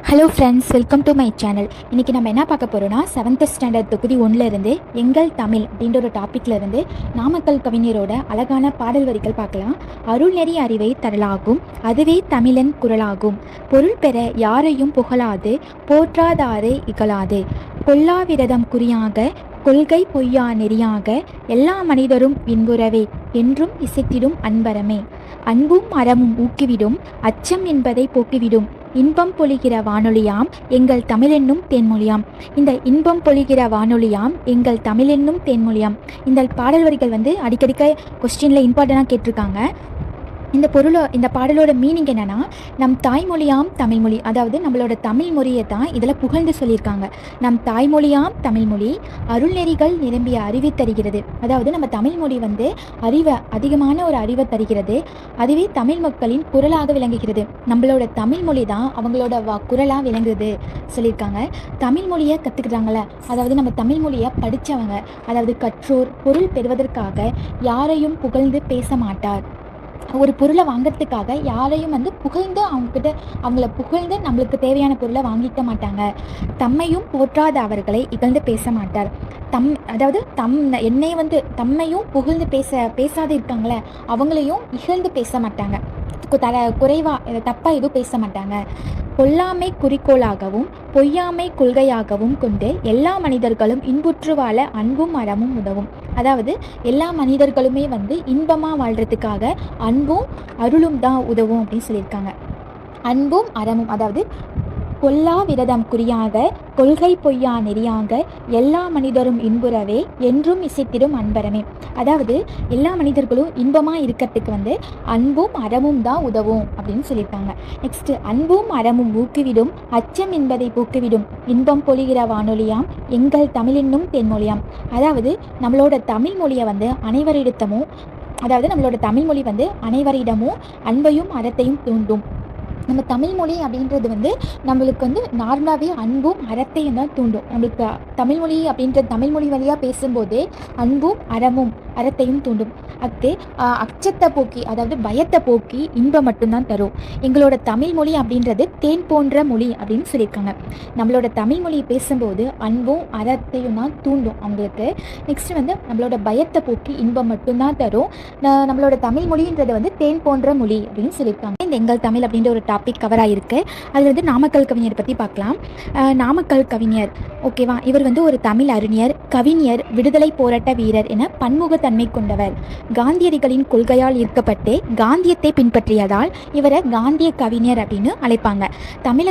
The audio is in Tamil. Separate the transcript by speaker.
Speaker 1: Hello friends, welcome to my channel. இன்றைக்கி நம்ம என்ன பார்க்க போகிறோன்னா 7th ஸ்டாண்டர்ட் தொகுதி 1லேருந்து எங்கள் தமிழ் அப்படின்ற ஒரு டாப்பிக்லேருந்து நாமக்கல் கவிஞரோட அழகான பாடல் வரிகள் பார்க்கலாம். அருள்நெறி அறிவை தரலாகும், அதுவே தமிழன் குரலாகும். பொருள் பெற யாரையும் புகழாது, போற்றாதாரை இகழாது. பொல்லாவிரதம் குறியாக, கொள்கை பொய்யா நெறியாக, எல்லா மனிதரும் இன்புறவே, என்றும் இசைத்திடும் அன்பரமே. அன்பும் அறமும் ஊக்கிவிடும், அச்சம் என்பதை போக்கிவிடும். இன்பம் பொழிகிற வானொலியாம் எங்கள் தமிழென்னும் தேன்மொழியாம். இந்த இன்பம் பொழிகிற வானொலியாம் எங்கள் தமிழென்னும் தேன்மொழியாம். இந்த பாடல் வரிகள் அடிக்கடிக்க கொஸ்டினில் இம்பார்ட்டண்டாக கேட்டிருக்காங்க. இந்த பாடலோட மீனிங் என்னென்னா, நம் தாய்மொழியாம் தமிழ்மொழி, அதாவது நம்மளோட தமிழ் மொழியை தான் இதில் புகழ்ந்து சொல்லியிருக்காங்க. நம் தாய்மொழியாம் தமிழ்மொழி அருள்நெறிகள் நிரம்பிய அறிவை தருகிறது. அதாவது நம்ம தமிழ்மொழி அதிகமான ஒரு அறிவை தருகிறது. அதுவே தமிழ் மக்களின் குரலாக விளங்குகிறது. நம்மளோட தமிழ்மொழி தான் அவங்களோட குரலாக விளங்குது சொல்லியிருக்காங்க. தமிழ்மொழியை கற்றுக்கிறாங்கள, அதாவது நம்ம தமிழ்மொழியை படித்தவங்க, அதாவது கற்றோர் பொருள் பெறுவதற்காக யாரையும் புகழ்ந்து பேச மாட்டார். ஒரு பொருளை வாங்கிறதுக்காக யாரையும் புகழ்ந்து அவங்கள புகழ்ந்து நம்மளுக்கு தேவையான பொருளை வாங்கிக்க மாட்டாங்க. தம்மையும் போற்றாத அவர்களை இகழ்ந்து பேச மாட்டார். அதாவது என்னை தம்மையும் புகழ்ந்து பேசாது இருக்காங்களே, அவங்களையும் இகழ்ந்து பேச மாட்டாங்க. குறைவாக தப்பாக எதுவும் பேச மாட்டாங்க. கொல்லாமை குறிக்கோளாகவும் பொய்யாமை கொள்கையாகவும் கொண்டு எல்லா மனிதர்களும் இன்புற்று வாழ அன்பும் அறமும் உதவும். அதாவது எல்லா மனிதர்களுமே இன்பமாக வாழ்கிறதுக்காக அன்பும் அருளும் தான் உதவும் அப்படின்னு சொல்லியிருக்காங்க. அன்பும் அறமும், அதாவது கொல்லா விரதம் குறியாக, கொள்கை பொய்யா நெறியாக, எல்லா மனிதரும் இன்புறவே, என்றும் இசைத்திடும் அன்பரமே. அதாவது எல்லா மனிதர்களும் இன்பமாக இருக்கிறதுக்கு அன்பும் அறமும் தான் உதவும் அப்படின்னு சொல்லியிருக்காங்க. நெக்ஸ்ட், அன்பும் அறமும் ஊக்குவிடும், அச்சம் என்பதை போக்குவிடும். இன்பம் பொழிகிற வானொலியாம் எங்கள் தமிழென்னும் தேன்மொழியாம். அதாவது நம்மளோட தமிழ் மொழியை அனைவரிடமும் அன்பையும் அறத்தையும் தூண்டும். நம்ம தமிழ்மொழி அப்படின்றது நம்மளுக்கு நார்மலாகவே அன்பும் அறத்தையும் தான் தூண்டும். நம்மளுக்கு தமிழ்மொழி வழியாக பேசும்போதே அன்பும் அறத்தையும் தூண்டும். அச்சத்தை போக்கி, அதாவது பயத்தை போக்கி இன்பம் மட்டும்தான் தரும். எங்களோட தமிழ்மொழி அப்படின்றது தேன் போன்ற மொழி அப்படின்னு சொல்லியிருக்காங்க. நம்மளோட தமிழ்மொழி பேசும்போது அன்பும் அறத்தையும் தான் தூண்டும் அவங்களுக்கு. நெக்ஸ்ட் நம்மளோட பயத்தை போக்கி இன்பம் மட்டும்தான் தரும். நம்மளோட தமிழ்மொழின்றது தேன் போன்ற மொழி அப்படின்னு சொல்லியிருக்காங்க. இந்த எங்கள் தமிழ் அப்படின்ற ஒரு டாபிக் கவர் ஆகிருக்கு. அது நாமக்கல் கவிஞர் பற்றி பார்க்கலாம். நாமக்கல் கவிஞர், ஓகேவா, இவர் ஒரு தமிழ் அறிஞர், கவிஞர், விடுதலை போராட்ட வீரர் என பன்முகத்தன்மை கொண்டவர். காந்தியடிகளின் கொள்கையால் ஈர்க்கப்பட்டு காந்தியத்தை பின்பற்றியதால் இவரை காந்திய கவிஞர் அப்படின்னு அழைப்பாங்க. தமிழ